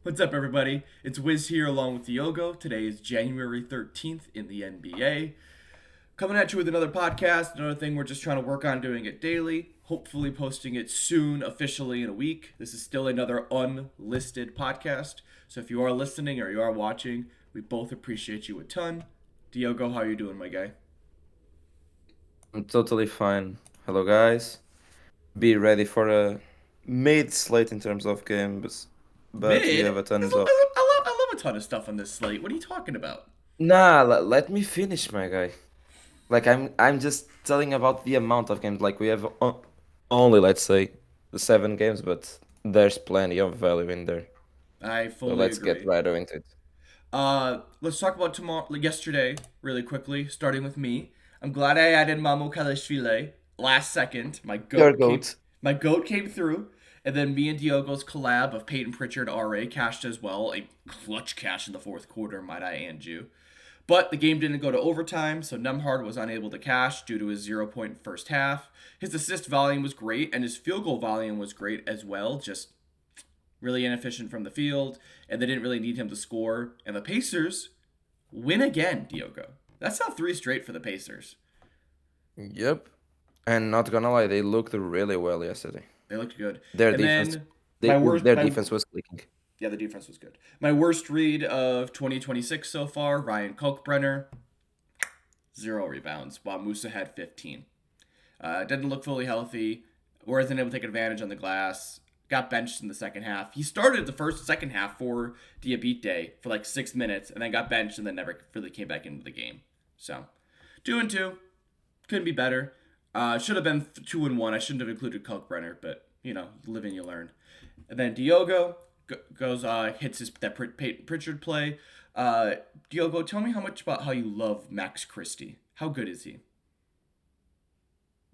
What's up, everybody? It's Wiz here along with Diogo. Today is January 13th in the NBA. Coming at you with another podcast, another thing we're just trying to work on doing it daily. Hopefully, posting it soon, officially in a week. This is still another unlisted podcast. So if you are listening or you are watching, we both appreciate you a ton. Diogo, how are you doing, my guy? I'm totally fine. Hello, guys. Be ready for a mid slate in terms of games, but we Mid? have a There's tons a, of. I love a ton of stuff on this slate. What are you talking about? Nah, let me finish, my guy. Like I'm just telling about the amount of games. Like we have only, let's say, the 7 games, but there's plenty of value in there. I So fully let's get agree. right into it. Let's talk about yesterday, really quickly, starting with me. I'm glad I added Mamu Kalashvili last second. Your goat. My goat came through, and then me and Diogo's collab of Peyton Pritchard RA cashed as well. A clutch cash in the fourth quarter, might I and you. But the game didn't go to overtime, so Nemhard was unable to cash due to his 0 point first half. His assist volume was great, and his field goal volume was great as well. Just really inefficient from the field, and they didn't really need him to score. And the Pacers win again, Diogo. That's now three straight for the Pacers. Yep. And not gonna lie, they looked really well yesterday. They looked good. Their And defense, then my worst, their my defense was clicking. yeah, the defense was good. My worst read of 2026 so far: Ryan Kalkbrenner, 0 rebounds, while Musa had 15. Didn't look fully healthy. Wasn't able to take advantage on the glass. Got benched in the second half. He started the second half for Diabite for like 6 minutes, and then got benched, and then never really came back into the game. So, 2-2, couldn't be better. Should have been 2-1. I shouldn't have included Kalkbrenner, but live and you learn. And then Diogo goes hits his that Pritchard play. Diogo, tell me how much about how you love Max Christie. How good is he?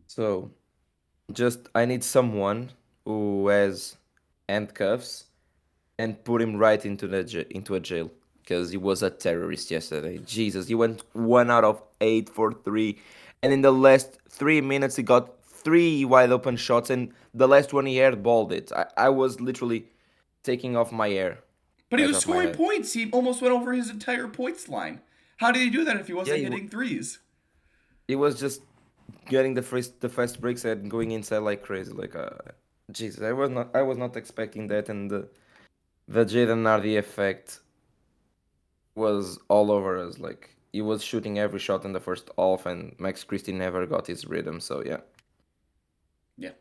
So just I need someone who has handcuffs and put him right into into a jail because he was a terrorist yesterday. Jesus, he went 1 out of 8 for three, and in the last 3 minutes he got three wide open shots, and the last one he airballed it. I was literally taking off my hair, But he hairs was off my scoring head. points. He almost went over his entire points line. How did he do that if he Yeah, wasn't hitting threes? he was just getting the fast breaks and going inside like crazy. Like Jesus, I was not expecting that, and the Jaden Nardi effect was all over us. Like he was shooting every shot in the first half, and Max Christie never got his rhythm. So yeah, Yeah.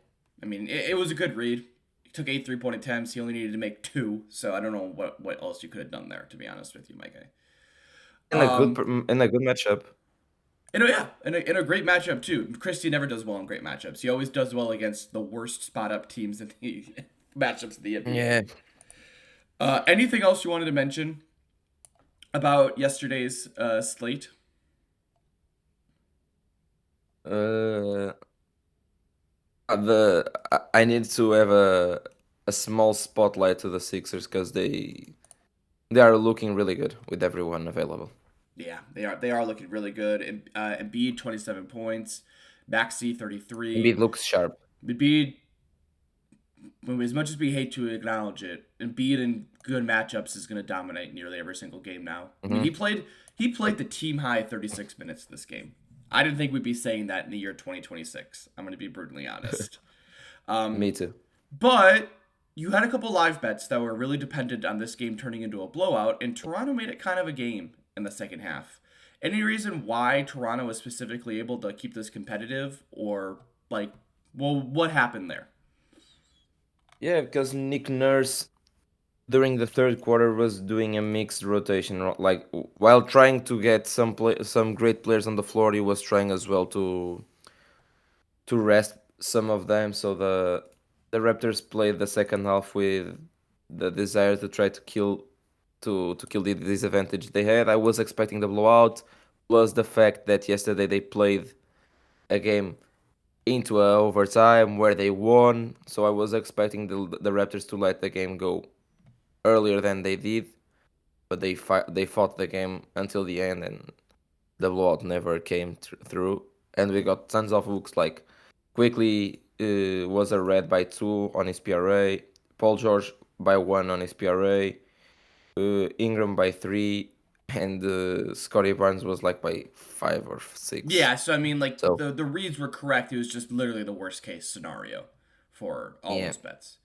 I mean, it was a good read. He took 8 3-point attempts. He only needed to make two. So I don't know what else you could have done there, to be honest with you, my guy. in a good Um, in a good matchup. yeah, in a great matchup, too. Christie never does well in great matchups. He always does well against the worst spot up teams in the matchups of the NBA. Yeah. Anything else you wanted to mention about yesterday's slate? Uh, I need to have a small spotlight to the Sixers because they are looking really good with everyone available. Yeah, they are looking really good. And Embiid 27 points, Maxey 33. Embiid looks sharp. Embiid, as much as we hate to acknowledge it, Embiid in good matchups is going to dominate nearly every single game now. I mean, Hmm. he played the team high 36 minutes this game. I didn't think we'd be saying that in the year 2026. I'm going to be brutally honest. Me too. But you had a couple live bets that were really dependent on this game turning into a blowout, and Toronto made it kind of a game in the second half. Any reason why Toronto was specifically able to keep this competitive, or like, well, what happened there? Yeah, because Nick Nurse during the third quarter was doing a mixed rotation, like while trying to get some great players on the floor, he was trying as well to rest some of them. So the Raptors played the second half with the desire to try to kill the disadvantage they had. I was expecting the blowout, plus the fact that yesterday they played a game into a overtime where they won. So I was expecting the Raptors to let the game go earlier than they did, but they fought the game until the end, and the blowout never came through. And we got tons of hooks. Like quickly was a red by 2 on his PRA, Paul George by 1 on his PRA. Ingram by 3, and Scotty Barnes was like by 5 or 6. Yeah, so I mean, like So the reads were correct. It was just literally the worst case scenario for all yeah, those bets.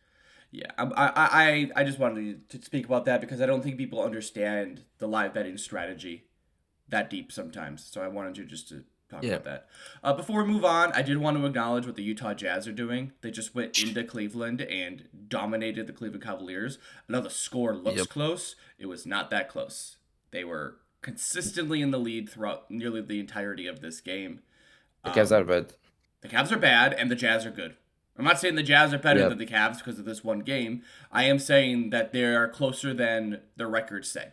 Yeah, I just wanted to speak about that because I don't think people understand the live betting strategy that deep sometimes. So I wanted you just to talk yeah, about that. Before we move on, I did want to acknowledge what the Utah Jazz are doing. They just went into Cleveland and dominated the Cleveland Cavaliers. I know the score looks yep. close. It was not that close. They were consistently in the lead throughout nearly the entirety of this game. The Cavs are bad. The Cavs are bad and the Jazz are good. I'm not saying the Jazz are better Yep. than the Cavs because of this one game. I am saying that they are closer than the records say.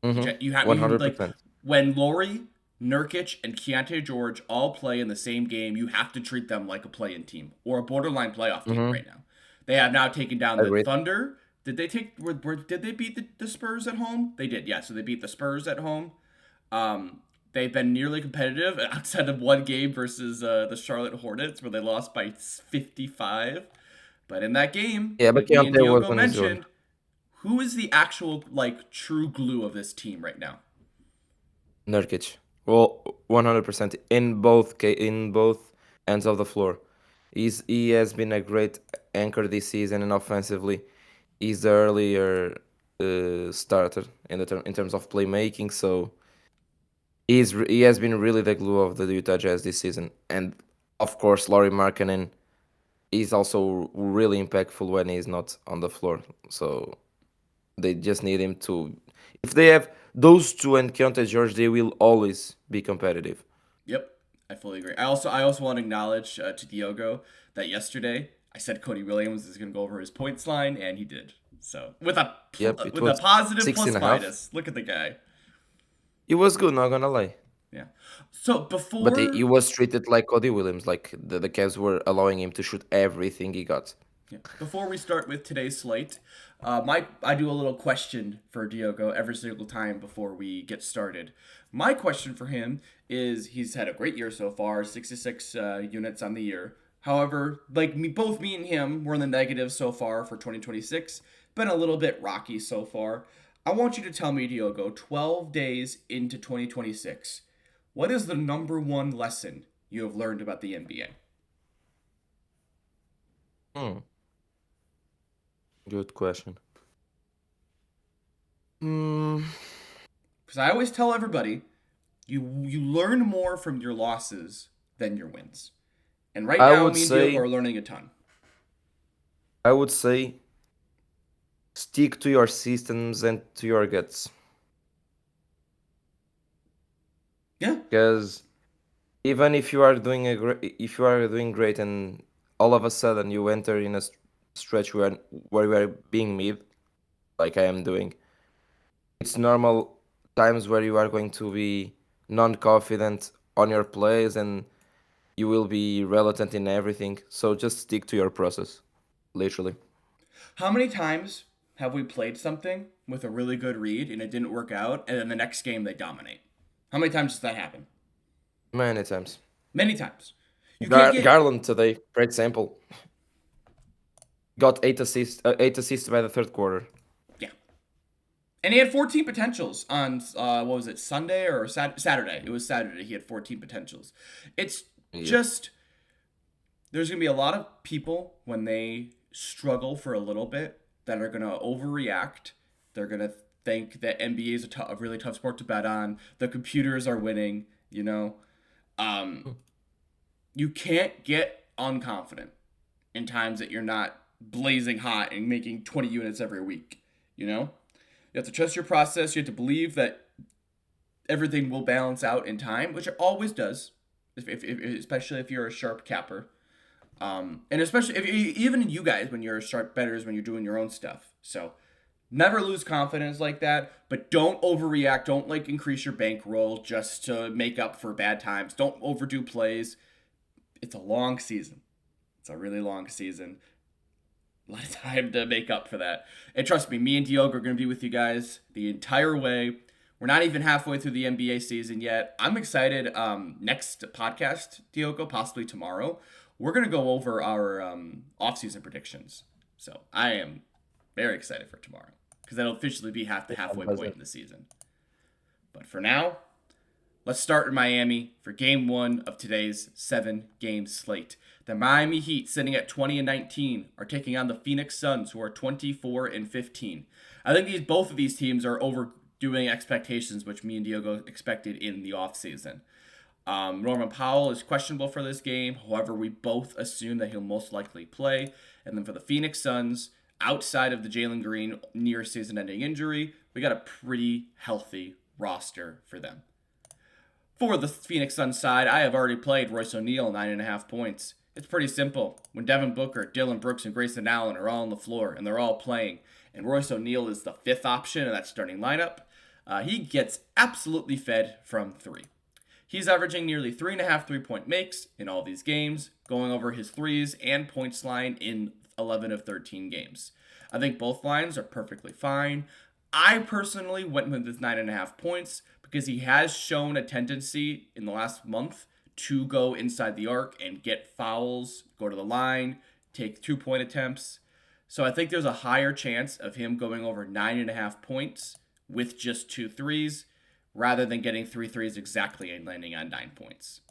You have you like 100%. when Laurie, Nurkic, and Keontae George all play in the same game, you have to treat them like a play-in team or a borderline playoff team Mm-hmm. right now. They have now taken down the Agreed. Thunder. Did they take? Did they beat the Spurs at home? They did. Yeah. So they beat the Spurs at home. Um, they've been nearly competitive outside of one game versus the Charlotte Hornets where they lost by 55. But in that game, Yeah, but like me and Keontae was Diogo on his own. mentioned, who is the actual like true glue of this team right now? Nurkic. Well, 100% in both ends of the floor. He has been a great anchor this season, and offensively, he's the earlier starter in terms of playmaking. So he has been really the glue of the Utah Jazz this season, and of course, Laurie Markkanen is also really impactful when he's not on the floor. So they just need him to. If they have those two and Keontae George, they will always be competitive. Yep, I fully agree. I also want to acknowledge to Diogo that yesterday I said Cody Williams is going to go over his points line, and he did. So Yep, it with a was positive six and plus a half. minus. Look at the guy. It was good, not gonna lie. Yeah. So But he before was treated like Cody Williams, like the Cavs were allowing him to shoot everything he got. Yeah. Before we start with today's slate, I do a little question for Diogo every single time before we get started. My question for him is he's had a great year so far, 66 units on the year. However, like both me and him, we're in the negative so far for 2026. Been a little bit rocky so far. I want you to tell me, Diogo, 12 days into 2026, what is the number one lesson you have learned about the NBA? Hmm, good question. Hmm, Because I always tell everybody you learn more from your losses than your wins. And right I now, would me and Diogo say, are learning a ton. I would say, stick to your systems and to your guts, Yeah. because even if you are if you are doing great and all of a sudden you enter in a stretch where you are being mid, like I am doing, it's normal times where you are going to be non-confident on your plays and you will be reluctant in everything. So just stick to your process, literally. How many times have we played something with a really good read and it didn't work out, and then the next game they dominate? How many times does that happen? Many times. Many times. You can't get. Garland today, for example, got 8 assists by the third quarter. Yeah. And he had 14 potentials on, what was it, Sunday or Saturday? It was Saturday. He had 14 potentials. It's Yep. just there's going to be a lot of people when they struggle for a little bit that are going to overreact. They're going to think that NBA is a really tough sport to bet on. The computers are winning, you know. Um, you can't get unconfident in times that you're not blazing hot and making 20 units every week, you know? You have to trust your process. You have to believe that everything will balance out in time, which it always does, especially if you're a sharp capper. And especially if even you guys when you're sharp betters when you're doing your own stuff. So never lose confidence like that, but don't overreact. Don't like increase your bankroll just to make up for bad times. Don't overdo plays. It's a long season. It's a really long season. A lot of time to make up for that. And trust me and Diogo are going to be with you guys the entire way. We're not even halfway through the NBA season yet. I'm excited. Next podcast, Diogo, possibly tomorrow, we're going to go over our off-season predictions. So I am very excited for tomorrow because that'll officially be the Yeah, halfway was point it? in the season. But for now, let's start in Miami for game one of today's 7-game slate. The Miami Heat, sitting at 20-19, are taking on the Phoenix Suns, who are 24-15. I think both of these teams are overdoing expectations, which me and Diogo expected in the offseason. Norman Powell is questionable for this game. However, we both assume that he'll most likely play. And then for the Phoenix Suns, outside of the Jalen Green near season ending injury, we got a pretty healthy roster for them. For the Phoenix Suns side, I have already played Royce O'Neal 9.5 points. It's pretty simple. When Devin Booker, Dylan Brooks, and Grayson Allen are all on the floor and they're all playing, and Royce O'Neal is the fifth option in that starting lineup, he gets absolutely fed from three. He's averaging nearly 3.5 3-point makes in all these games, going over his threes and points line in 11 of 13 games. I think both lines are perfectly fine. I personally went with his 9.5 points because he has shown a tendency in the last month to go inside the arc and get fouls, go to the line, take 2-point attempts. So I think there's a higher chance of him going over 9.5 points with just 2 threes rather than getting 3 threes exactly and landing on 9 points.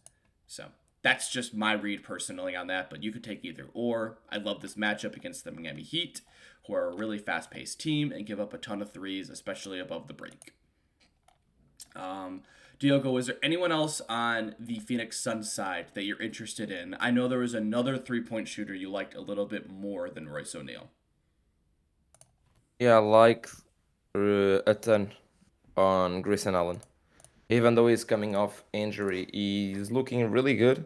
So that's just my read personally on that, but you could take either or. I love this matchup against the Miami Heat, who are a really fast-paced team and give up a ton of threes, especially above the break. Diogo, is there anyone else on the Phoenix Suns side that you're interested in? I know there was another 3-point shooter you liked a little bit more than Royce O'Neal. Yeah, I like a ton on Grayson Allen. Even though he's coming off injury, he's looking really good.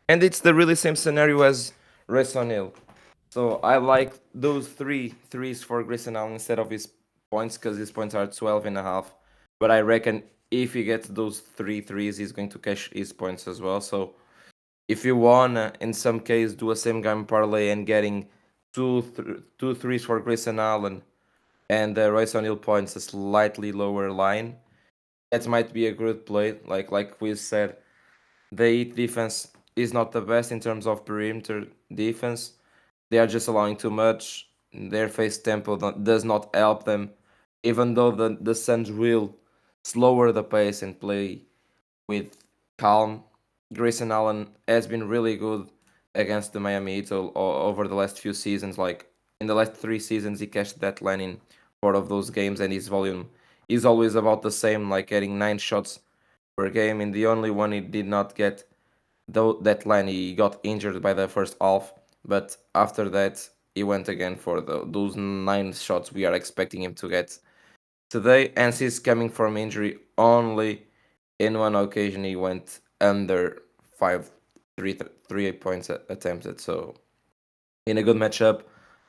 And it's the really same scenario as Royce O'Neal. So I like those three threes for Grayson Allen instead of his points because his points are 12 and a half. But I reckon if he gets those three threes, he's going to cash his points as well. So if you wanna, in some case, do a same game parlay and getting two threes for Grayson Allen and Royce O'Neal points a slightly lower line, that might be a good play. Like we said, the Heat defense is not the best in terms of perimeter defense. They are just allowing too much. Their face tempo does not help them, even though the Suns will slower the pace and play with calm. Grayson Allen has been really good against the Miami Heat over the last few seasons. Like in the last 3 seasons, he cashed that line in 4 of those games, and his volume is always about the same, like getting 9 shots per game. And the only one he did not get though that line, he got injured by the first half, but after that he went again for those 9 shots we are expecting him to get today. And he's coming from injury only. In one occasion, he went under five, 3 points attempted. So in a good matchup,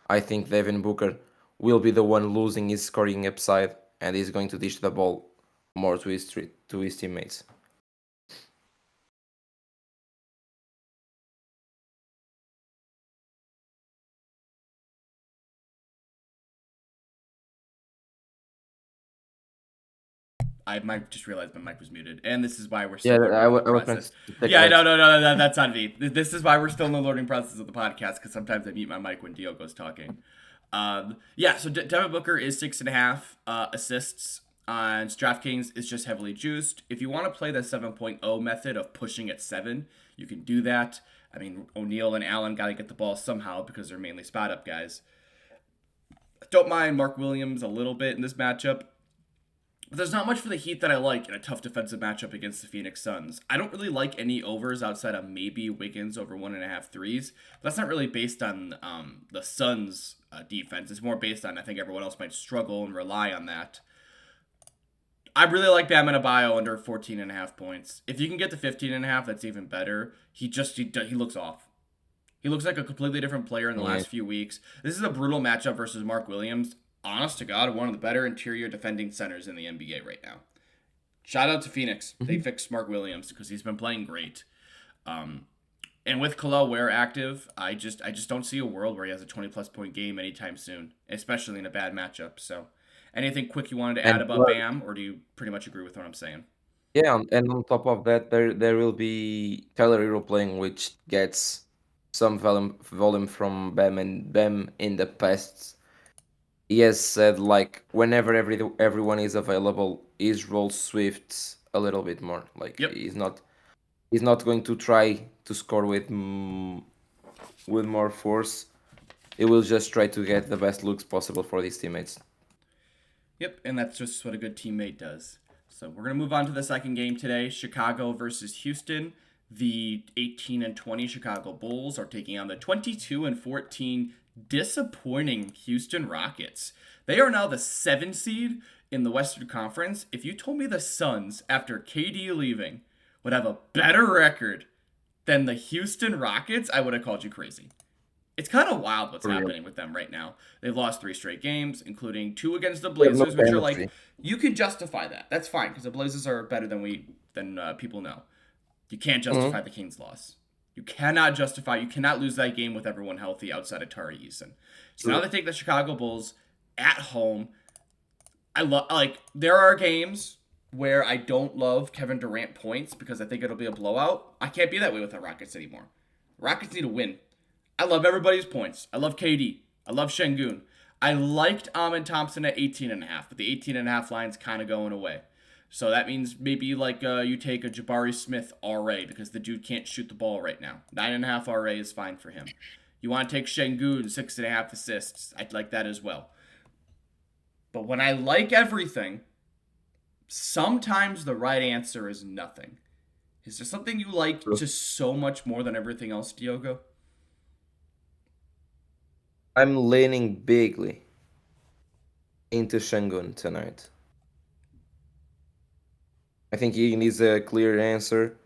I think Devin Booker will be the one losing his scoring upside, and he's going to dish the ball more to his teammates. I might just realized my mic was muted, and this is why we're Yeah, still in the learning I was trying process. to take Yeah, notes. no, that's on me. This is why we're still in the learning process of the podcast because sometimes I mute my mic when Diogo's talking. Yeah, so Devin Booker is 6.5 assists on DraftKings. Is just heavily juiced. If you want to play the 7.0 method of pushing at 7, you can do that. I mean, O'Neal and Allen got to get the ball somehow because they're mainly spot up guys. Don't mind Mark Williams a little bit in this matchup. But there's not much for the Heat that I like in a tough defensive matchup against the Phoenix Suns. I don't really like any overs outside of maybe Wiggins over 1.5 threes. But that's not really based on the Suns' defense. It's more based on I think everyone else might struggle and rely on that. I really like Bam Adebayo under 14.5 points. If you can get to 15.5, that's even better. He looks off. He looks like a completely different player in the Yeah. last few weeks. This is a brutal matchup versus Mark Williams. Honest to God, one of the better interior defending centers in the NBA right now. Shout out to Phoenix. They Mhm. fixed Mark Williams because he's been playing great. Um, and with Kalel Ware active, I just don't see a world where he has a 20 plus point game anytime soon, especially in a bad matchup. So, anything quick you wanted to add And about Bam, or do you pretty much agree with what I'm saying? yeah, and on top of that, there will be Tyler Hero playing, which gets some volume from Bam, and Bam in the past. he has said like whenever everyone is available, his role swifts a little bit more. Like Yep. he's not going to try to score with more force. He will just try to get the best looks possible for his teammates. Yep, and that's just what a good teammate does. So we're gonna move on to the second game today: Chicago versus Houston. The 18 and 20 Chicago Bulls are taking on the 22 and 14 disappointing Houston Rockets. They are now the 7 seed in the Western Conference. If you told me the Suns, after KD leaving, would have a better record than the Houston Rockets, I would have called you crazy. It's kind of wild what's For real. happening with them right now. They've lost 3 straight games, including 2 against the They have no Blazers, which are like, chemistry. you can justify that. That's fine because the Blazers are better than people know. You can't Mhm. justify the Kings' loss. You cannot justify. You cannot lose that game with everyone healthy outside of Tari Eason. So now True. they take the Chicago Bulls at home. I love like there are games where I don't love Kevin Durant points because I think it'll be a blowout. I can't be that way with the Rockets anymore. Rockets need to win. I love everybody's points. I love KD. I love Şengün. I liked Amin Thompson at 18.5, but the 18.5 line's kind of going away. So that means maybe like you take a Jabari Smith RA because the dude can't shoot the ball right now. 9.5 RA is fine for him. You want to take Şengün, 6.5 assists. I'd like that as well. But when I like everything, sometimes the right answer is nothing. Is there something you like True. just so much more than everything else, Diogo? I'm leaning bigly into Shangun tonight. I think he needs a clear answer.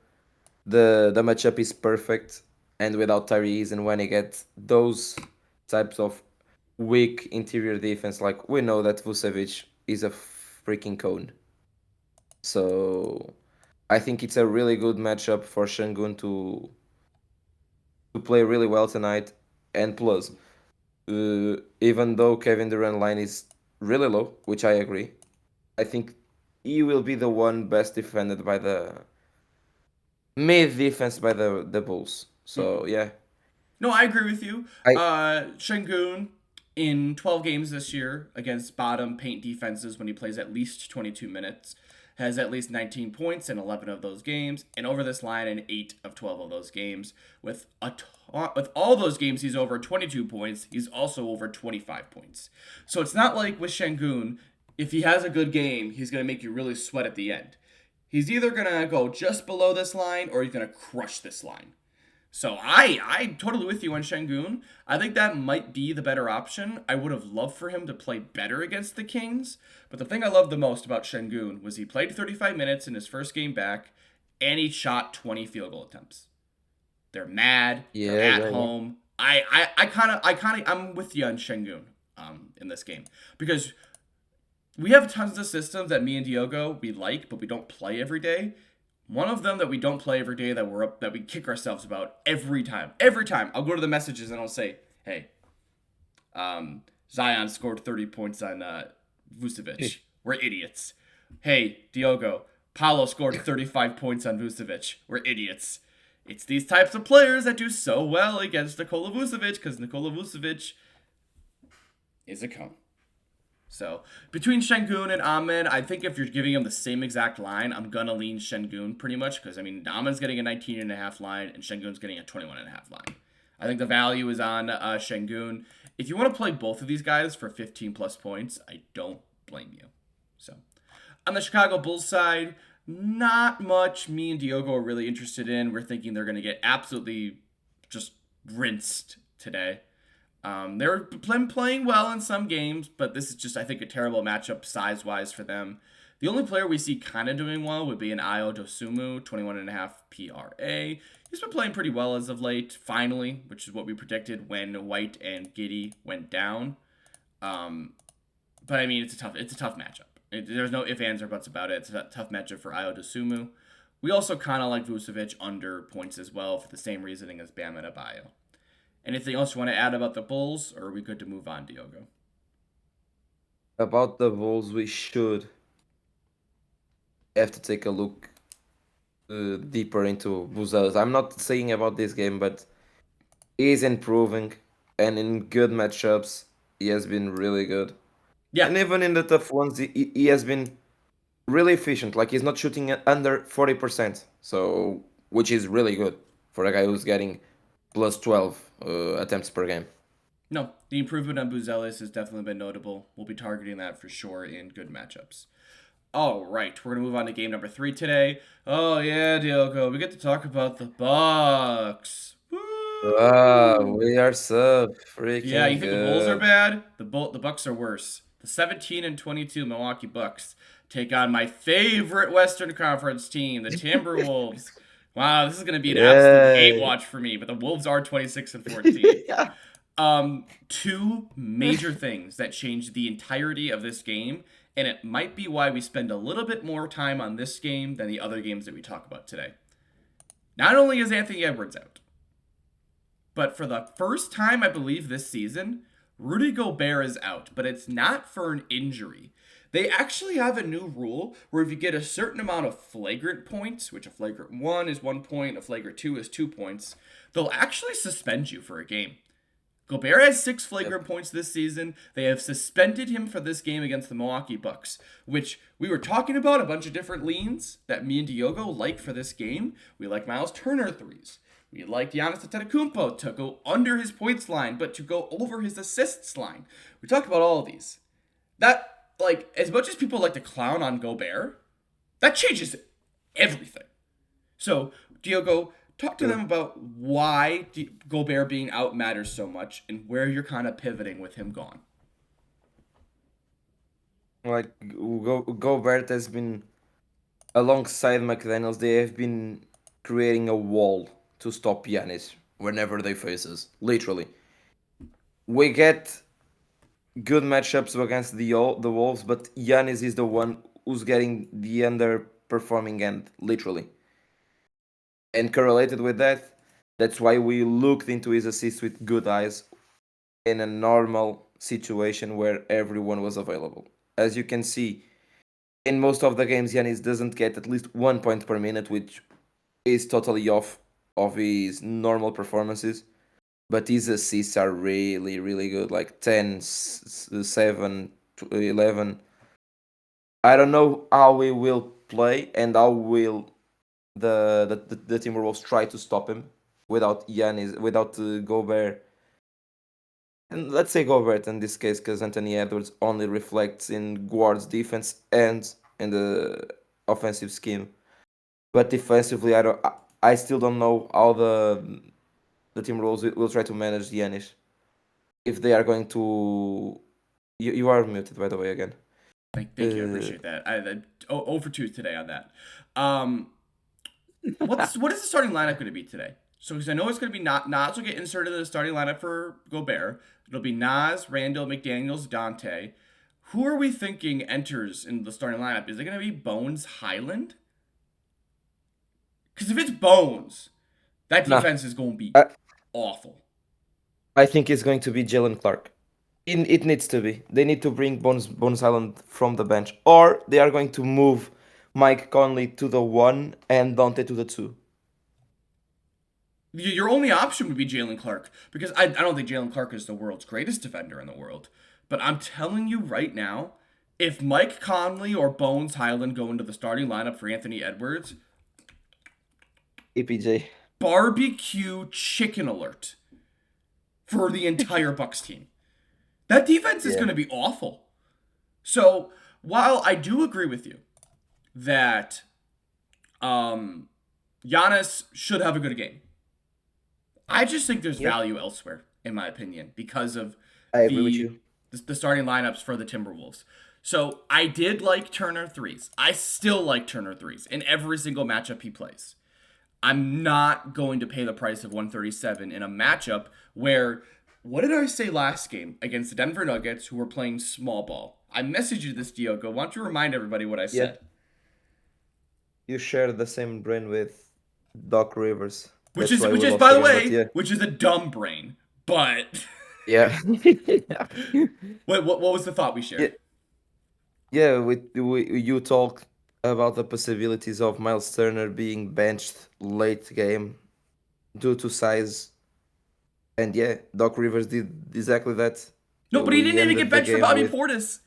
The matchup is perfect, and without Tyrese, and when he gets those types of weak interior defense, like we know that Vucevic is a freaking cone. So I think it's a really good matchup for Shangun to play really well tonight. And plus, even though Kevin Durant line is really low, which I agree, I think he will be the one best defended by the mid defense by the Bulls. Mm-mm. So yeah, No, I agree with you. I Şengün in 12 games this year against bottom paint defenses when he plays at least 22 minutes has at least 19 points in 11 of those games, and over this line in 8 of 12 of those games. With all those games, he's over 22 points. He's also over 25 points. So it's not like with Şengün, if he has a good game, he's going to make you really sweat at the end. He's either going to go just below this line or he's going to crush this line. So I'm totally with you on Şengün. I think that might be the better option. I would have loved for him to play better against the Kings, but the thing I loved the most about Şengün was he played 35 minutes in his first game back, and he shot 20 field goal attempts. They're mad. They're yeah at yeah yeah. home. I'm with you on Şengün in this game because we have tons of systems that me and Diogo we like, but we don't play every day. One of them that we don't play every day that we're up that we kick ourselves about every time. Every time I'll go to the messages and I'll say, "Hey, Zion scored 30 points on Vucevic. We're idiots." "Hey, Diogo, Paulo scored 35 points on Vucevic. We're idiots." It's these types of players that do so well against Nikola Vucevic because Nikola Vucevic is a cone. So between Şengün and Ahmed, I think if you're giving him the same exact line, I'm gonna lean Şengün pretty much because I mean Ahmed's getting a 19.5 line and Şengün's getting a 21.5 line. I think the value is on Şengün. If you want to play both of these guys for 15 plus points, I don't blame you. So on the Chicago Bulls side, not much me and Diogo are really interested in. We're thinking they're gonna get absolutely just rinsed today. They're playing well in some games, but this is just, I think, a terrible matchup size wise for them. The only player we see kind of doing well would be an Io Dosumu, 21.5 PRA. He's been playing pretty well as of late, finally, which is what we predicted when White and Giddy went down. Um, but I mean, it's a tough matchup. There's no ifs, ands, or buts about it. It's a tough matchup for Io Dosumu. We also kind of like Vucevic under points as well for the same reasoning as Bam and Abayo. Anything else you want to add about the Bulls, or are we good to move on, Diogo? About the Bulls, we should have to take a look deeper into Buza's. I'm not saying about this game, but he is improving, and in good matchups, he has been really good. Yeah, And even in the tough ones, he has been really efficient. Like he's not shooting at under 40%. So, which is really good for a guy who's getting plus 12 attempts per game. no, the improvement on Buzelis has definitely been notable. We'll be targeting that for sure in good matchups. All right, we're gonna move on to game number 3 today. Oh yeah, Diogo, we get to talk about the Bucks. Ah, Woo! we are so Yeah, you freaking think the Bulls are good. bad? The Bucks are worse. The 17 and 22 Milwaukee Bucks take on my favorite Western Conference team, the Timberwolves. Wow, this is gonna be an absolute hate Yeah. watch for me, but the Wolves are 26 and 14. Yeah. Two major things that changed the entirety of this game, and it might be why we spend a little bit more time on this game than the other games that we talk about today. Not only is Anthony Edwards out, but for the first time, I believe, this season, Rudy Gobert is out, but it's not for an injury. They actually have a new rule where if you get a certain amount of flagrant points, which a flagrant 1 is 1 point, a flagrant 2 is 2 points, they'll actually suspend you for a game. Gobert has 6 Yep. flagrant points this season. They have suspended him for this game against the Milwaukee Bucks, which we were talking about a bunch of different leans that me and Diogo like for this game. We like Miles Turner threes. We like Giannis Antetokounmpo to go under his points line, but to go over his assists line. We talked about all of these. That, like, as much as people like to clown on Gobert, that changes everything. So, Diogo, talk to them True. about why Gobert being out matters so much and where you're kind of pivoting with him gone. Like Gobert has been alongside McDaniels. They have been creating a wall to stop Giannis whenever they face us. Literally, we get good matchups against the Wolves, but Giannis is the one who's getting the underperforming end. Literally, and correlated with that, that's why we looked into his assists with good eyes in a normal situation where everyone was available. As you can see, in most of the games, Yanis doesn't get at least 1 point per minute, which is totally off of his normal performances. But his assists are really, really good, like 10, 7, 11. I don't know how he will play and how will the Timberwolves try to stop him without Yanis, without Gobert. And let's say Gobert in this case, because Anthony Edwards only reflects in Guard's defense and in the offensive scheme. But defensively, I still don't know how the Timberwolves will try to manage Giannis. If they are going to, you are muted by the way again. Thank you, I Uh, appreciate that. Over 2 today on that. Um, what is the starting lineup going to be today? So, because I know it's going to be Nas will get inserted in the starting lineup for Gobert. It'll be Nas, Randall, McDaniel's, Dante. Who are we thinking enters in the starting lineup? Is it going to be Bones Highland? Because if it's Bones, that nah, defense is going to be I, awful. I think it's going to be Jalen Clark. It needs to be. They need to bring Bones Island from the bench, or they are going to move Mike Conley to the 1 and Dante to the 2. Your only option would be Jalen Clark because I don't think Jalen Clark is the world's greatest defender in the world. But I'm telling you right now, if Mike Conley or Bones Highland go into the starting lineup for Anthony Edwards, EPJ. barbecue chicken alert for the entire Bucks team. That defense is Yeah. going to be awful. So while I do agree with you that um, Giannis should have a good game, I just think there's Yep. value elsewhere, in my opinion, because of I agree with the you. the starting lineups for the Timberwolves. So I did like Turner threes. I still like Turner threes in every single matchup he plays. I'm not going to pay the price of 137 in a matchup where what did I say last game against the Denver Nuggets who were playing small ball? I messaged you this, Diogo. Why don't you remind everybody what I Yeah. said? You share the same brain with Doc Rivers. Which That's is why which we is lost by the the game. But way, yeah. which is a dumb brain. But Yeah. what was the thought we Yeah. shared? Yeah, you talked about the possibilities of Miles Turner being benched late game due to size. And yeah, Doc Rivers did exactly that. No, but he We didn't even get ended the benched for game Bobby with Portis.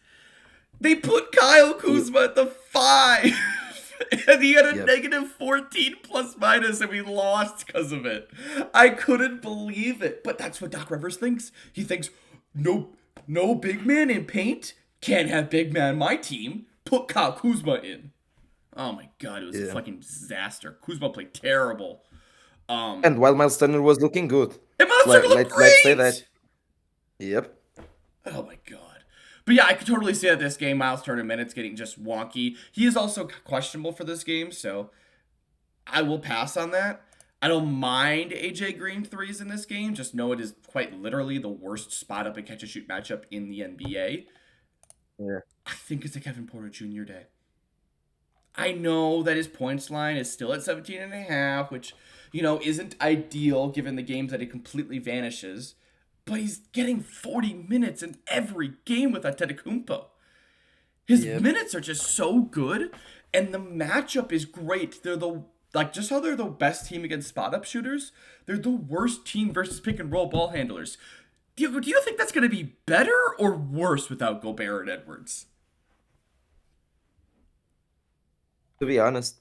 They put Kyle Yep. Kuzma at the 5. And he had a Yep. negative 14 plus minus, and we lost because of it. I couldn't believe it. But that's what Doc Rivers thinks. He thinks, no, no big man in paint. Can't have big man my team. Put Kyle Kuzma in. Oh my god, it was a Yeah. fucking disaster. Kuzma played terrible. And while Miles Turner was looking good, And Miles Turner looked let's say that. great. Yep. Oh my god. But yeah, I could totally see that this game, Miles Turner minutes getting just wonky. He is also questionable for this game, so I will pass on that. I don't mind AJ Green threes in this game. Just know it is quite literally the worst spot up and catch and shoot matchup in the NBA. Yeah. I think it's a Kevin Porter Jr. day. I know that his points line is still at 17 and a half, which, isn't ideal given the games that he completely vanishes. But he's getting 40 minutes in every game with Antetokounmpo. His Yep. minutes are just so good, and the matchup is great. Just how they're the best team against spot up shooters, they're the worst team versus pick and roll ball handlers. Diogo, do you think that's going to be better or worse without Gobert and Edwards? To be honest,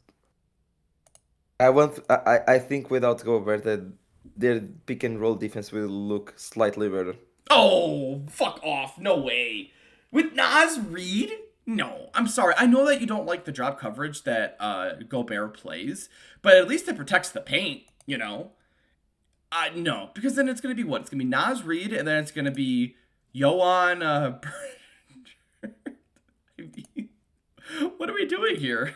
I think without Gobert that their pick and roll defense will look slightly better. Oh, fuck off. No way. With Nas Reed? No. I'm sorry. I know that you don't like the drop coverage that Gobert plays, but at least it protects the paint, you know? No, because then it's going to be what? It's going to be Nas Reed, and then it's going to be Yoan. What are we doing here?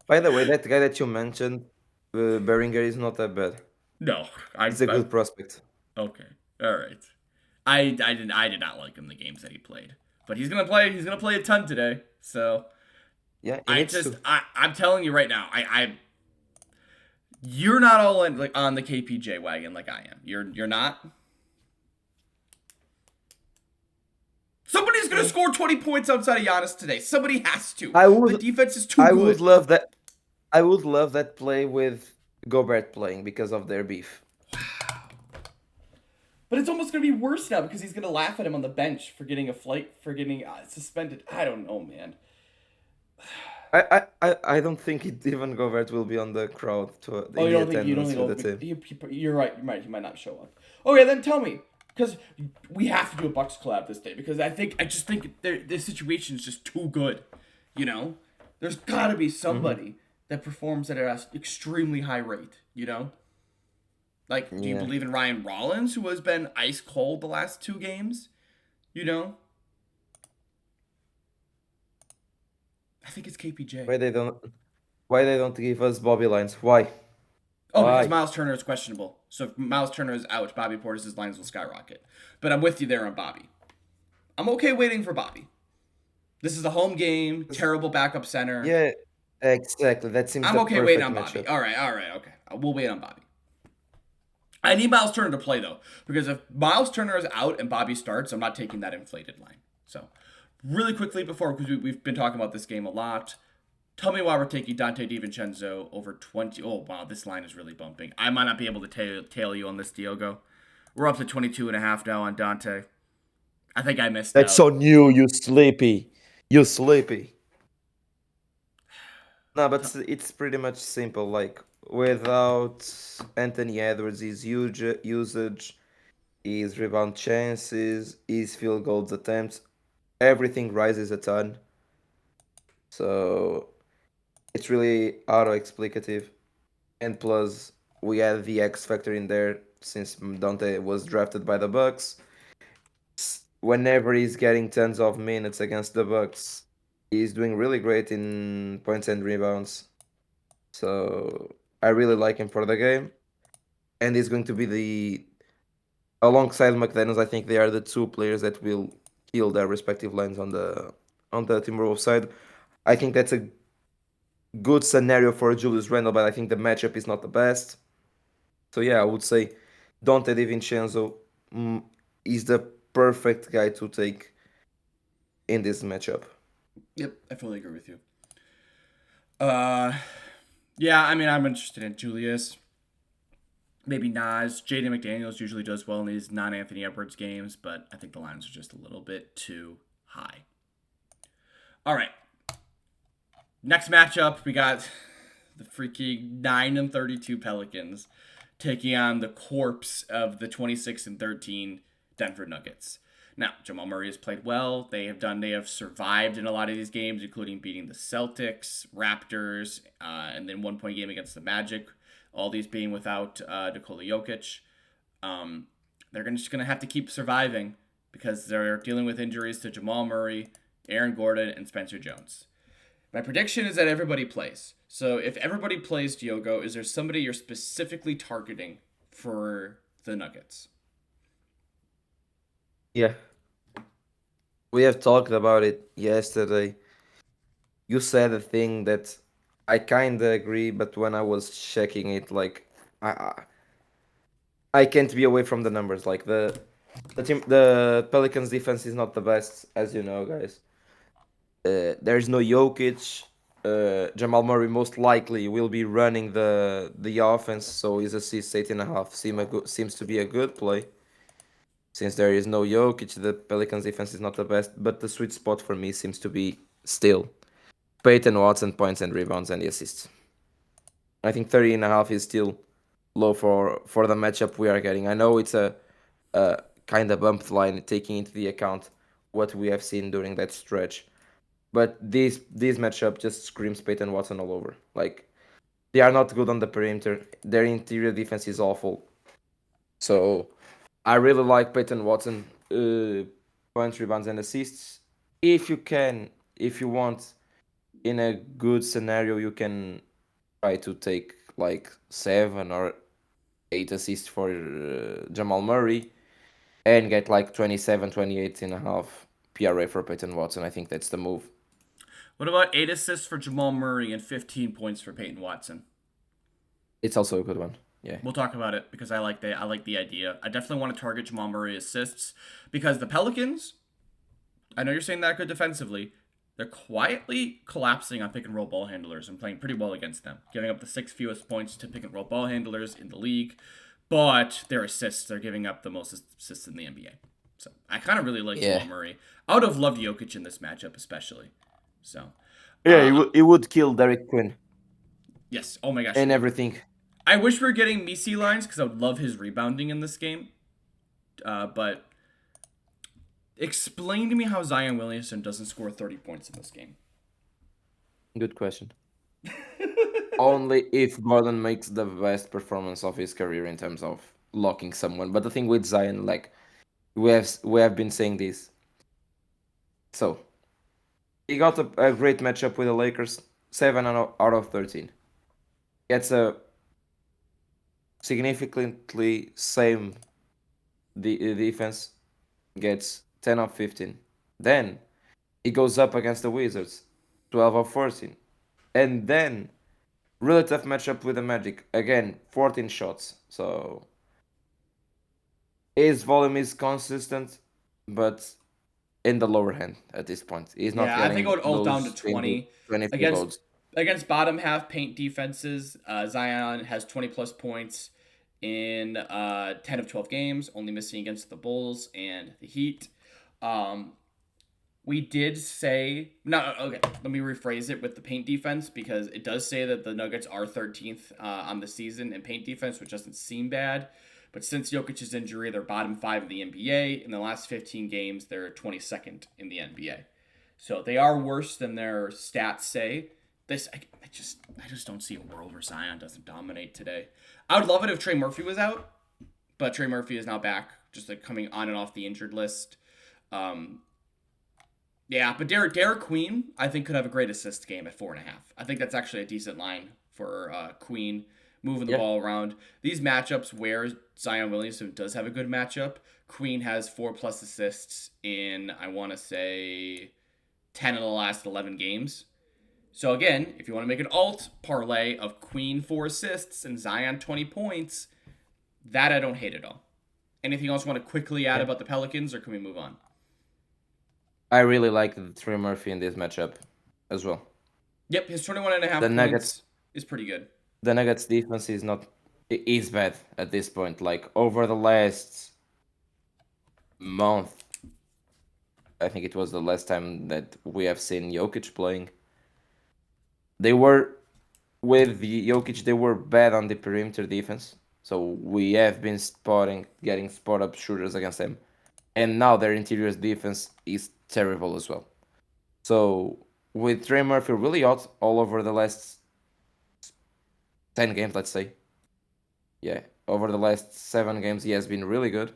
By the way, that guy that you mentioned, Beringer, is not that bad. No, He's a I good prospect. okay, all right. I did not like him the games that he played, but he's gonna play. He's gonna play a ton today. So Yeah, he needs to. I'm telling you right now, you're not all in like on the KPJ wagon like I am. You're not. Somebody's gonna Mm. score 20 points outside of Giannis today. Somebody has to. I The would, defense is too I would good. love that. I would love that play with Gobert playing because of their beef. But it's almost gonna be worse now because he's gonna laugh at him on the bench for getting a flight for getting suspended. I don't know, man. I don't think even Gobert will be on the crowd Oh, in the attendance with the think team. you're right. You're right. He might not show up. Okay, then tell me, because we have to do a Bucks collab this day because I just think the situation is just too good. You know, there's got to be Hmm. somebody that performs at an extremely high rate. You know, like do you Yeah. believe in Ryan Rollins, who has been ice cold the last 2 games? You know, I think it's KPJ. Why they don't? Why they don't give us Bobby lines? Why? Oh, because Why? Miles Turner is questionable. So if Miles Turner is out, Bobby Portis' lines will skyrocket. But I'm with you there on Bobby. I'm okay waiting for Bobby. This is a home game, terrible backup center. Yeah, exactly. That seems I'm the okay waiting perfect on Bobby. matchup. All right, okay. We'll wait on Bobby. I need Miles Turner to play though, because if Miles Turner is out and Bobby starts, I'm not taking that inflated line. So, really quickly before, because we've been talking about this game a lot, tell me why we're taking Dante DiVincenzo over 20. Oh, wow, this line is really bumping. I might not be able to tail you on this, Diogo. We're up to 22 and a half now on Dante. I think I missed That's out. on you, you sleepy. You sleepy. No, but it's pretty much simple. Like without Anthony Edwards, his huge usage, his rebound chances, his field goals attempts, everything rises a ton. So it's really auto-explicative. And plus, we have the X factor in there since Dante was drafted by the Bucks. Whenever he's getting tons of minutes against the Bucks, he's doing really great in points and rebounds. So I really like him for the game, and he's going to be the alongside McDaniels. I think they are the two players that will kill their respective lines on the Timberwolves side. I think that's a good scenario for Julius Randle, but I think the matchup is not the best. So yeah, I would say Dante DiVincenzo mm, is the perfect guy to take in this matchup. Yep, I fully agree with you. Uh, yeah, I mean, I'm interested in Julius. Maybe Nas. Jaden McDaniels usually does well in these non Anthony Edwards games, but I think the lines are just a little bit too high. All right. Next matchup, we got the freaking 9-32 Pelicans taking on the corpse of the 26-13 Denver Nuggets. Now, Jamal Murray has played well. They have survived in a lot of these games, including beating the Celtics, Raptors, and then 1 point game against the Magic. All these being without Nikola Jokic. They're just gonna have to keep surviving because they're dealing with injuries to Jamal Murray, Aaron Gordon, and Spencer Jones. My prediction is that everybody plays. So if everybody plays Diogo, is there somebody you're specifically targeting for the Nuggets? Yeah, we have talked about it yesterday. You said a thing that I kind of agree, but when I was checking it, like I can't be away from the numbers. Like the Pelicans defense is not the best, as you know, guys. There's no Jokic. Jamal Murray most likely will be running the offense, so his assist 8.5 seems to be a good play. Since there is no Jokic, the Pelicans defense is not the best, but the sweet spot for me seems to be still Peyton Watson points and rebounds and the assists. I think 30.5 is still low for the matchup we are getting. I know it's a kind of bumped line taking into the account what we have seen during that stretch. But this matchup just screams Peyton Watson all over. Like they are not good on the perimeter. Their interior defense is awful. So I really like Peyton Watson points, rebounds, and assists. If you can, if you want, in a good scenario, you can try to take like 7 or 8 assists for Jamal Murray and get like 27, 28.5 PRA for Peyton Watson. I think that's the move. What about 8 assists for Jamal Murray and 15 points for Peyton Watson? It's also a good one. Yeah. We'll talk about it because I like the idea. I definitely want to target Jamal Murray assists because the Pelicans, I know you're saying that good defensively, they're quietly collapsing on pick and roll ball handlers and playing pretty well against them, giving up the 6th fewest points to pick and roll ball handlers in the league. But their assists, they're giving up the most assists in the NBA. So I kind of really like Yeah. Jamal Murray. I would have loved Jokic in this matchup, especially. So, Yeah, uh, it would kill Derek Quinn yes. Oh my gosh. and everything. I wish we were getting Misi lines because I would love his rebounding in this game. But explain to me how Zion Williamson doesn't score 30 points in this game. Good question. Only if Gordon makes the best performance of his career in terms of locking someone. But the thing with Zion, like we have been saying this. So he got a great matchup with the Lakers, 7 out of 13. Gets a significantly same defense, gets 10 of 15. Then he goes up against the Wizards, 12 of 14. And then really tough matchup with the Magic, again 14 shots. So his volume is consistent, but in the lower hand at this point. He's not Yeah, I think it getting would all down to those 20, 20 20 field against goals. bottom half paint defenses. Zion has 20 plus points in 10 of 12 games, only missing against the Bulls and the Heat. Um, we did say no. Okay, let me rephrase it with the paint defense because it does say that the Nuggets are 13th on the season in paint defense, which doesn't seem bad. But since Jokic's injury, they're bottom 5 of the NBA. In the last 15 games, they're 22nd in the NBA. So they are worse than their stats say. I just don't see a world where Zion doesn't dominate today. I would love it if Trey Murphy was out, but Trey Murphy is now back, just like coming on and off the injured list. Um, yeah, but Derek Queen, I think, could have a great assist game at 4.5. I think that's actually a decent line for Queen moving the Yeah. ball around. These matchups where Zion Williamson does have a good matchup, Queen has 4+ assists in, I want to say, 10 of the last 11 games. So again, if you want to make an alt parlay of Queen 4 assists and Zion 20 points, that I don't hate at all. Anything else you want to quickly add Yeah. about the Pelicans, or can we move on? I really like Trey Murphy in this matchup as well. Yep, his 21 and a The half Nuggets points is pretty good. the Nuggets defense is not is bad at this point. Like over the last month, I think it was the last time that we have seen Jokic playing. They were with the Jokic, they were bad on the perimeter defense. So we have been getting spot up shooters against them, and now their interior defense is terrible as well. So with Trey Murphy really out all over the last 10 games, let's say, yeah, over the last 7 games, he has been really good,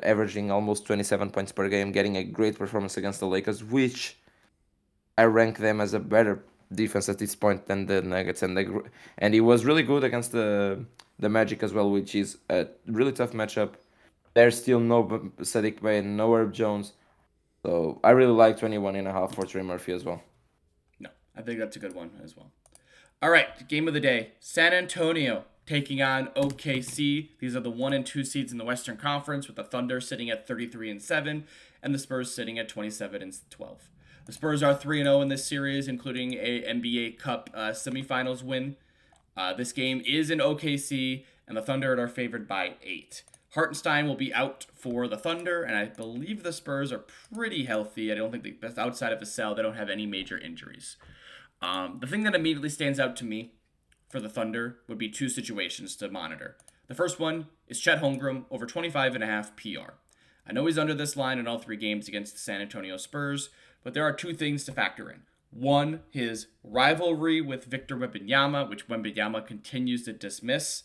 averaging almost 27 points per game, getting a great performance against the Lakers, which I rank them as a better defense at this point than the Nuggets, and he was really good against the Magic as well, which is a really tough matchup. There's still no Sadiq Bey and no Herb Jones, so I really like 21.5 for Trey Murphy as well. No, I think that's a good one as well. All right, game of the day: San Antonio taking on OKC. These are the 1 and 2 seeds in the Western Conference, with the Thunder sitting at 33 and 7, and the Spurs sitting at 27 and 12. The Spurs are 3 and 0 in this series, including a NBA Cup semifinals win. This game is in OKC, and the Thunder are favored by 8. Hartenstein will be out for the Thunder, and I believe the Spurs are pretty healthy. I don't think outside of the cell, they don't have any major injuries. The thing that immediately stands out to me for the Thunder would be two situations to monitor. The first one is Chet Holmgren over 25.5 PR. I know he's under this line in all 3 games against the San Antonio Spurs, but there are 2 things to factor in. One, his rivalry with Victor Wembanyama, which Wembanyama continues to dismiss,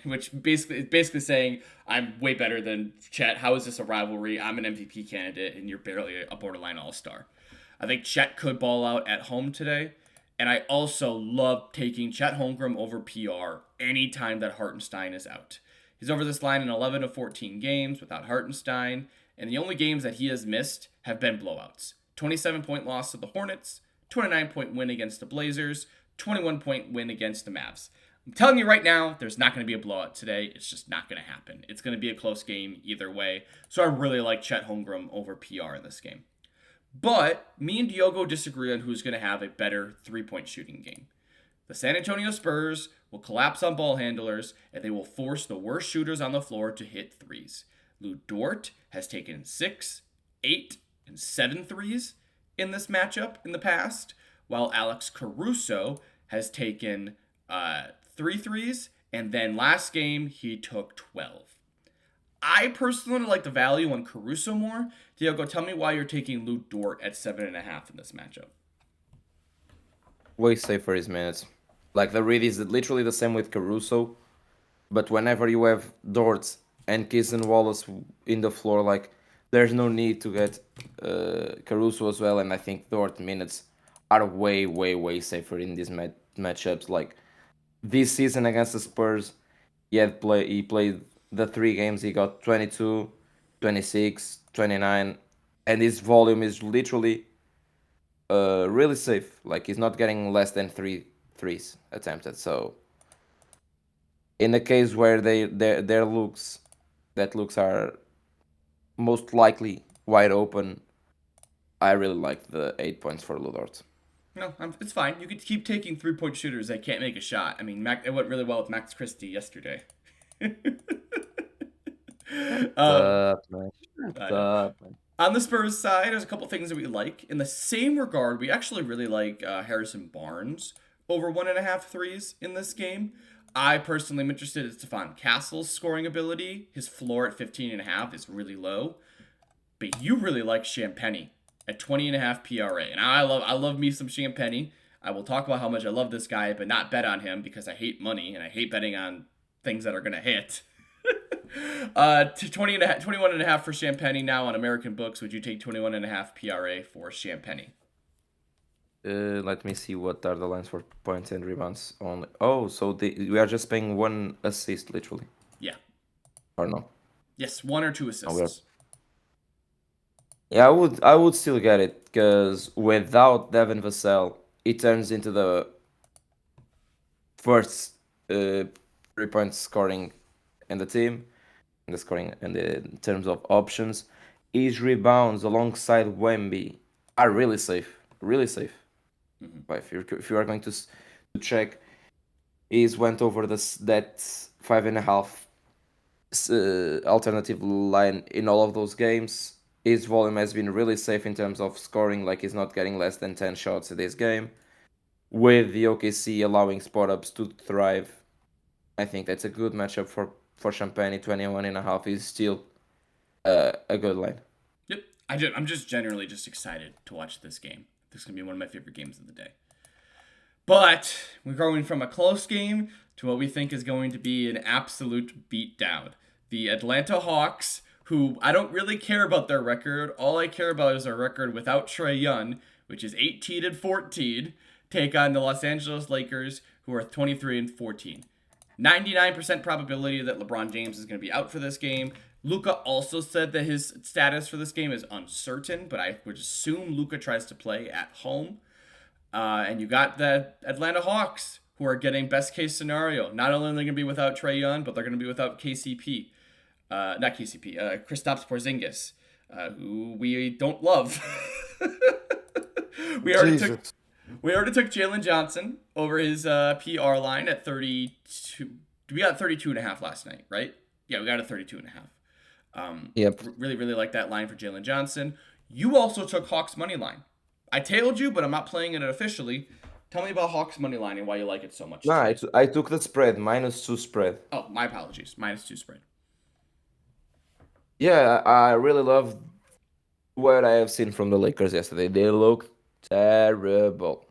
which basically saying, I'm way better than Chet. How is this a rivalry? I'm an MVP candidate, and you're barely a borderline all-star. I think Chet could ball out at home today. And I also love taking Chet Holmgren over PR anytime that Hartenstein is out. He's over this line in 11 of 14 games without Hartenstein, and the only games that he has missed have been blowouts. 27-point loss to the Hornets, 29-point win against the Blazers, 21-point win against the Mavs. I'm telling you right now, there's not going to be a blowout today. It's just not going to happen. It's going to be a close game either way. So I really like Chet Holmgren over PR in this game. But me and Diogo disagree on who's going to have a better 3-point shooting game. The San Antonio Spurs will collapse on ball handlers, and they will force the worst shooters on the floor to hit threes. Lou Dort has taken 6, 8, and 7 threes in this matchup in the past, while Alex Caruso has taken 3 threes, and then last game he took 12. I personally like the value on Caruso more. Diogo, tell me why you're taking Lou Dort at 7.5 in this matchup. Way safer his minutes. Like the read is literally the same with Caruso, but whenever you have Dort and Kiss and Wallace in the floor, like there's no need to get Caruso as well, and I think Dort minutes are way, way, way safer in these matchups. Like this season against the Spurs, he played the 3 games, he got 22, 26, 29, and his volume is literally really safe. Like he's not getting less than 3 threes attempted. So in the case where their looks are most likely wide open, I really like the 8 points for Ludort. No, it's fine. You could keep taking 3-point shooters that can't make a shot. I mean, it went really well with Max Christie yesterday. Man. I know. On the Spurs side, there's a couple things that we like. In the same regard, we actually really like Harrison Barnes over 1.5 threes in this game. I personally am interested in Stephon Castle's scoring ability. His floor at 15.5 is really low. But you really like Champagnie at 20.5 PRA. And I love me some Champagnie. I will talk about how much I love this guy, but not bet on him because I hate money and I hate betting on things that are going to hit. To 21.5 for Champagnie now on American books. Would you take 21.5 PRA for Champagnie? Let me see what are the lines for points and rebounds only. Oh, so we are just paying 1 assist literally, Yeah. or no? Yes, 1 or 2 assists. Yeah, I would still get it because without Devin Vassell, it turns into the first 3 points scoring in the team, in the scoring and in terms of options. His rebounds alongside Wemby are really safe, really safe. But if you are going to check, he's went over that 5.5 alternative line in all of those games. His volume has been really safe in terms of scoring, like he's not getting less than 10 shots in this game. With the OKC allowing spot ups to thrive, I think that's a good matchup for Champagne. 21.5 is still a good line. Yep. I'm just generally just excited to watch this game. This is gonna be one of my favorite games of the day. But we're going from a close game to what we think is going to be an absolute beatdown. The Atlanta Hawks, who I don't really care about their record. All I care about is their record without Trae Young, which is 18-14, take on the Los Angeles Lakers, who are 23-14. 99% probability that LeBron James is going to be out for this game. Luka also said that his status for this game is uncertain, but I would assume Luka tries to play at home. And you got the Atlanta Hawks, who are getting best case scenario. Not only are they going to be without Trae Young, but they're going to be without KCP. Not KCP, Kristaps Porzingis, who we don't love. we already took Jesus. we already took Jalen Johnson over his PR line at 32. We got 32 and a half last night, right? Yeah, we got a 32 and a half. Yep. Really, really like that line for Jalen Johnson. You also took Hawks money line. I tailed you, but I'm not playing it officially. Tell me about Hawks money line and why you like it so much Nah, today. I took the spread, -2 spread. Oh, my apologies. -2 spread. Yeah, I really love what I have seen from the Lakers yesterday. They look terrible.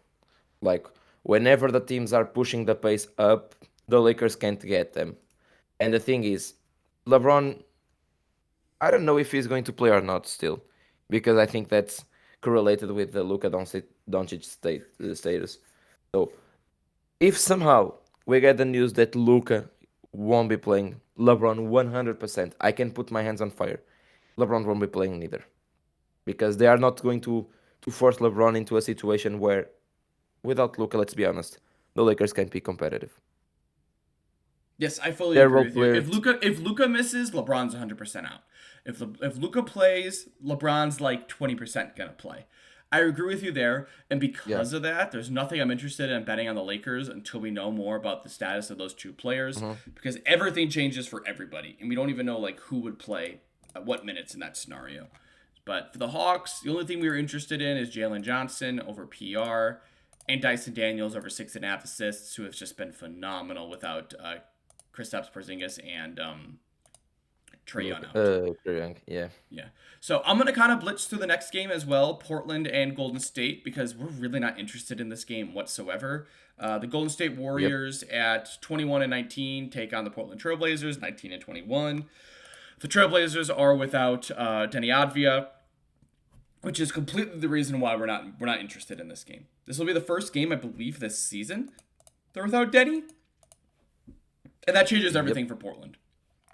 Like whenever the teams are pushing the pace up, the Lakers can't get them. And the thing is, LeBron, I don't know if he's going to play or not still, because I think that's correlated with the Luka Doncic status. So if somehow we get the news that Luka won't be playing, LeBron 100%, I can put my hands on fire. LeBron won't be playing neither, because they are not going to force LeBron into a situation where, without Luka, let's be honest, the Lakers can't be competitive. Yes, I fully Their agree role with you. players, If Luca misses, LeBron's 100% out. If Luca plays, LeBron's like 20% gonna play. I agree with you there, and yeah. because of that, there's nothing I'm interested in betting on the Lakers until we know more about the status of those two players, Mhm. because everything changes for everybody, and we don't even know like who would play at what minutes in that scenario. But for the Hawks, the only thing we were interested in is Jalen Johnson over PR and Dyson Daniels over 6.5 assists, who has just been phenomenal without Kristaps Porzingis and Trae Young out. Trae Young, yeah. Yeah. So I'm gonna kind of blitz through the next game as well, Portland and Golden State, because we're really not interested in this game whatsoever. The Golden State Yep. Warriors at 21-19 take on the Portland Trailblazers 19-21. The Trailblazers are without Denny Advia, which is completely the reason why we're not interested in this game. This will be the first game I believe this season they're without Denny, and that changes Yep. everything for Portland.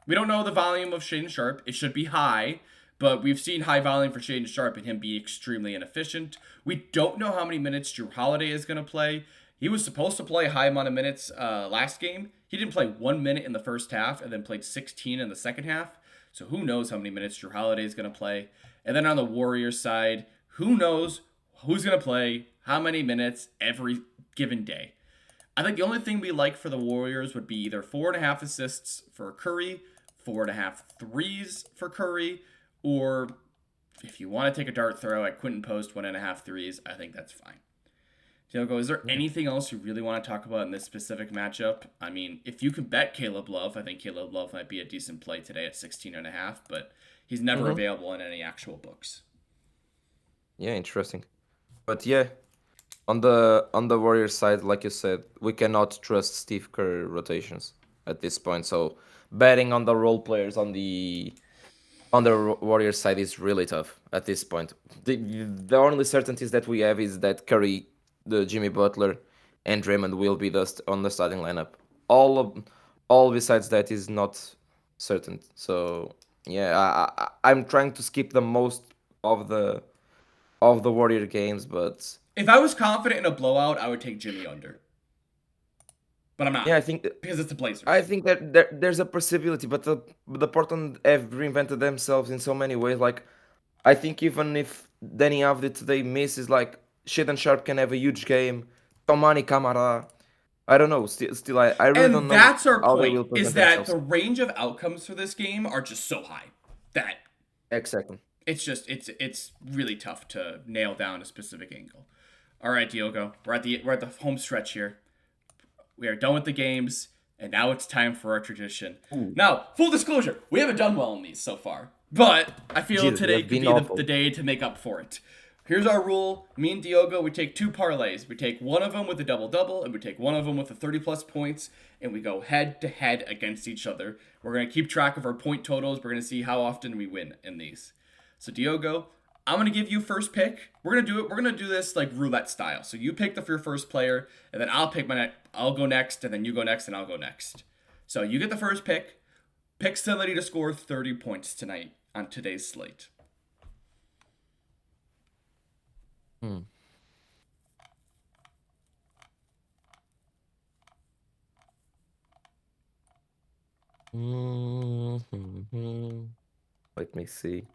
We don't know the volume of Shaden Sharp. It should be high, but we've seen high volume for Shaden Sharp and him be extremely inefficient. We don't know how many minutes Drew Holiday is going to play. He was supposed to play a high amount of minutes last game. He didn't play 1 minute in the first half and then played 16 in the second half. So who knows how many minutes Drew Holiday is going to play. And then on the Warriors side, who knows who's going to play how many minutes every given day. I think the only thing we like for the Warriors would be either 4.5 assists for Curry, 4.5 threes for Curry, or if you want to take a dart throw at Quinton Post, 1.5 threes, I think that's fine. Diogo, is there anything else you really want to talk about in this specific matchup? I mean, if you can bet Caleb Love, I think Caleb Love might be a decent play today at 16.5, but he's never Hmm. available in any actual books. Yeah, interesting. But yeah, on the Warriors side, like you said, we cannot trust Steve Kerr rotations at this point. So betting on the role players on the Warriors side is really tough at this point. The only certainties that we have is that Curry, the Jimmy Butler, and Draymond will be on the starting lineup. All besides that is not certain. So yeah, I'm trying to skip the most of the Warrior games, but If I was confident in a blowout, I would take Jimmy under, but I'm not yeah, I think because it's the I Blazers. think that there's a possibility, but the Portland have reinvented themselves in so many ways. Like I think even if Danny Avdi today misses, like Shaden Sharp can have a huge game. Tomani Kamara, I don't know. Still, I really And don't know that's our how they point, will is present that themselves. the range of outcomes for this game are just so high that Exactly. It's really tough to nail down a specific angle. All right, Diogo, we're at the home stretch here. We are done with the games, and now it's time for our tradition. Ooh, Now, full disclosure, we haven't done well in these so far, but I feel Jesus, we today have could been be the awful. day to make up for it. Here's our rule. Me and Diogo, we take two parlays. We take one of them with a double-double, and we take one of them with a 30-plus points, and we go head-to-head against each other. We're going to keep track of our point totals. We're going to see how often we win in these. So, Diogo, I'm going to give you first pick. We're going to do it. We're going to do this like roulette style. So you pick your first player, and then I'll go next, and then you go next, and I'll go next. So you get the first pick. Pick somebody to score 30 points tonight on today's slate. Hmm. Mhm. Let me see.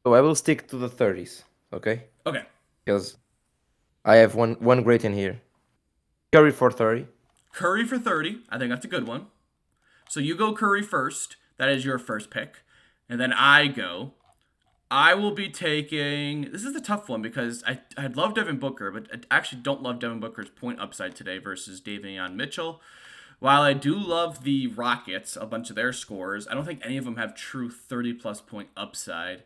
So I will stick to the 30s, okay? Okay. Because I have one great in here. Curry for 30. Curry for 30. I think that's a good one. So you go Curry first. That is your first pick. And then I go. I will be taking. This is a tough one because I love Devin Booker, but I actually don't love Devin Booker's point upside today versus Davion Mitchell. While I do love the Rockets, a bunch of their scores, I don't think any of them have true 30 plus point upside.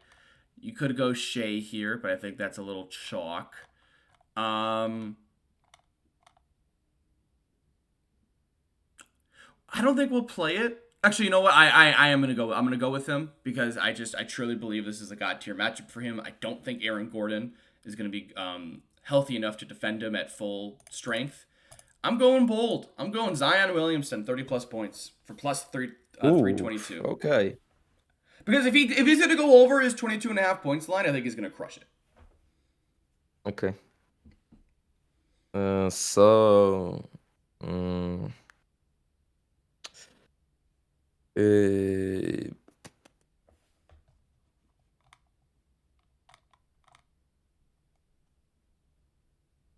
You could go Shea here, but I think that's a little chalk. Um, I don't think we'll play it. Actually, you know what? I am gonna go. I'm gonna go with him because I truly believe this is a god tier matchup for him. I don't think Aaron Gordon is gonna be healthy enough to defend him at full strength. I'm going bold. I'm going Zion Williamson, 30 plus points for plus 322. Okay. Because if he's gonna go over his 22 and a half points line, I think he's gonna crush it. Okay. So. mm,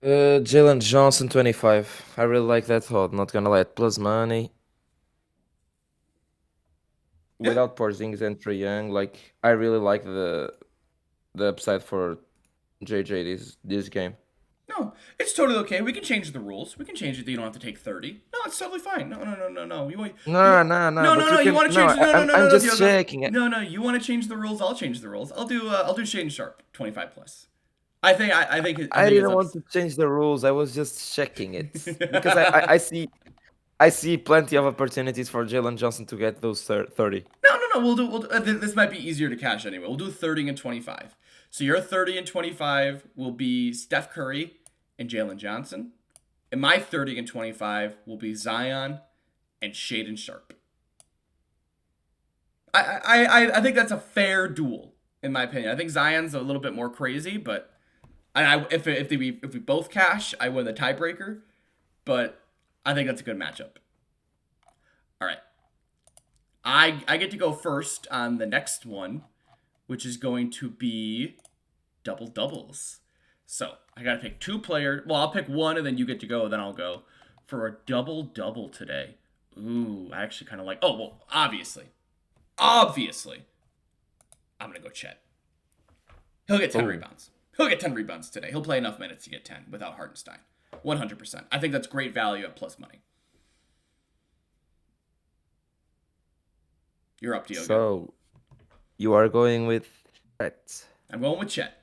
uh, Jalen Johnson 25. I really like that thought. Not gonna lie. Plus money. Yeah. Without Porzingis and Trae Young, like I really like the upside for JJ this game. No, it's totally okay. We can change the rules. We can change it that you don't have to take 30. No, it's totally fine. No, no, no, no, no. No, no, no. No, no, But no. you You can. want to No, change? No, no, no, I'm no, no, just Diogo. checking. No, no. You want to change the rules? I'll change the rules. I'll do Shane Sharp 25 plus. I think I it's didn't up. want to change the rules. I was just checking it because I see plenty of opportunities for Jalen Johnson to get those 30. No, no, no. This might be easier to cash anyway. We'll do 30 and 25. So your 30 and 25 will be Steph Curry and Jalen Johnson. And my 30 and 25 will be Zion and Shaden Sharp. I think that's a fair duel, in my opinion. I think Zion's a little bit more crazy, but if we both cash, I win the tiebreaker. But I think that's a good matchup. All right. I get to go first on the next one, which is going to be double doubles. So I gotta pick two players. Well, I'll pick one and then you get to go, then I'll go for a double double today. Ooh, I actually kind of like. Oh well, obviously, I'm gonna go Chet. He'll get 10 Oh, rebounds. He'll get 10 rebounds today. He'll play enough minutes to get 10 without Hartenstein. 100%. I think that's great value at plus money. You're up, Diogo. so you are going with that. I'm going with Chet.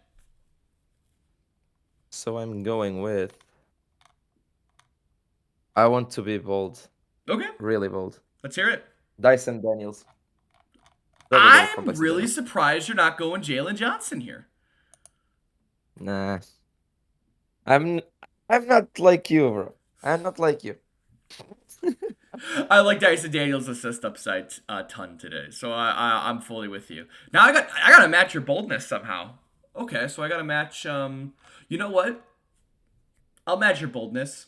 So I'm going with. I want to be bold, Okay, really bold. let's hear it. Dyson Daniels, double double for I'm Dyson really Daniels. surprised you're not going Jalen Johnson here. Nah, I'm I'm not like you, bro. I'm not like you. I like Dyson Daniels' assist upside a ton today, so I'm fully with you. Now I gotta match your boldness somehow. Okay, so I gotta match. You know what? I'll match your boldness.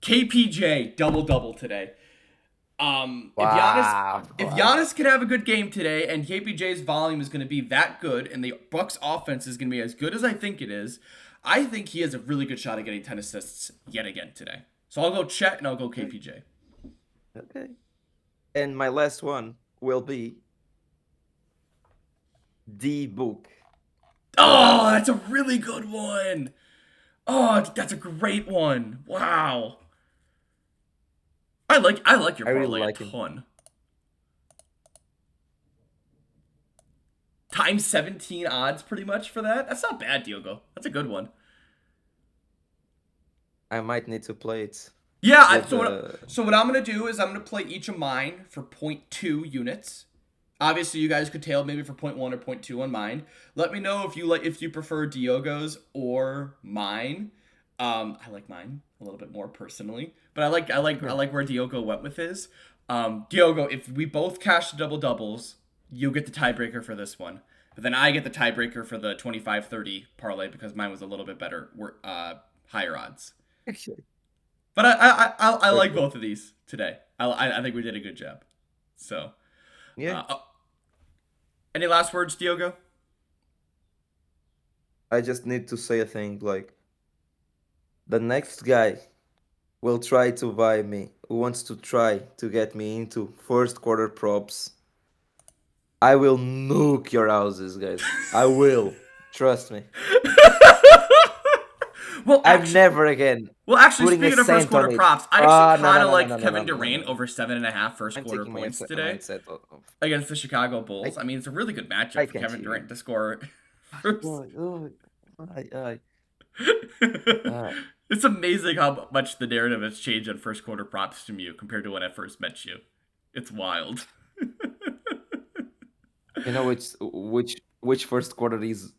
KPJ double double today. If Giannis Wow, if wow. Giannis can have a good game today, and KPJ's volume is going to be that good, and the Bucks' offense is going to be as good as I think it is, I think he has a really good shot at getting 10 assists yet again today. So I'll go Chet and I'll go KPJ. Okay. And my last one. will be the book. Oh, that's a really good one. Oh, that's a great one. Wow. I like your I really parlay a like him. ton. Times 17 odds pretty much for that. That's not bad, Diogo. That's a good one. I might need to play it Yeah, with so the. what I'm gonna do is I'm gonna play each of mine for zero point 0.2 units. Obviously, you guys could tail maybe for 0.1 or zero point 0.2 on mine. Let me know if you prefer Diogo's or mine. I like mine a little bit more personally, but I like where Diogo went with his. Diogo, if we both cash the double doubles, you get the tiebreaker for this one. But then I get the tiebreaker for the 25-30 parlay because mine was a little bit better, higher odds. Actually. But I like Okay. both of these today. I think we did a good job. So, Yeah, oh, any last words, Diogo? I just need to say a thing like the next guy will try to buy me, who wants to try to get me into first quarter props. I will nuke your houses, guys. I will. Trust me. well, I'm actually, never again putting a speaking of first cent quarter on it. props, I actually Ah, no, kind no, of no, no, like no, no, Kevin no, no, no, Durant no. over 7.5 first I'm quarter taking points my today headset off. against the Chicago I, Bulls. I mean, it's a really good matchup I for can't Kevin hear you. Durant to score first. Oh, oh, I, It's amazing how much the narrative has changed on first quarter props from you compared to when I first met you. It's wild. you know which first quarter is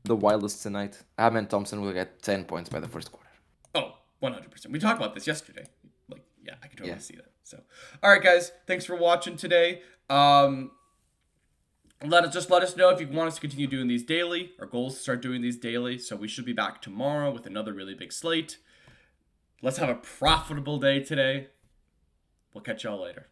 the wildest tonight? Amen Thompson will get 10 points by the first quarter. Oh, 100%. We talked about this yesterday. Like, yeah, I can totally Yeah. see that. So, all right, guys, thanks for watching today. Let us know if you want us to continue doing these daily. Our goal is to start doing these daily, so we should be back tomorrow with another really big slate. Let's have a profitable day today. We'll catch y'all later.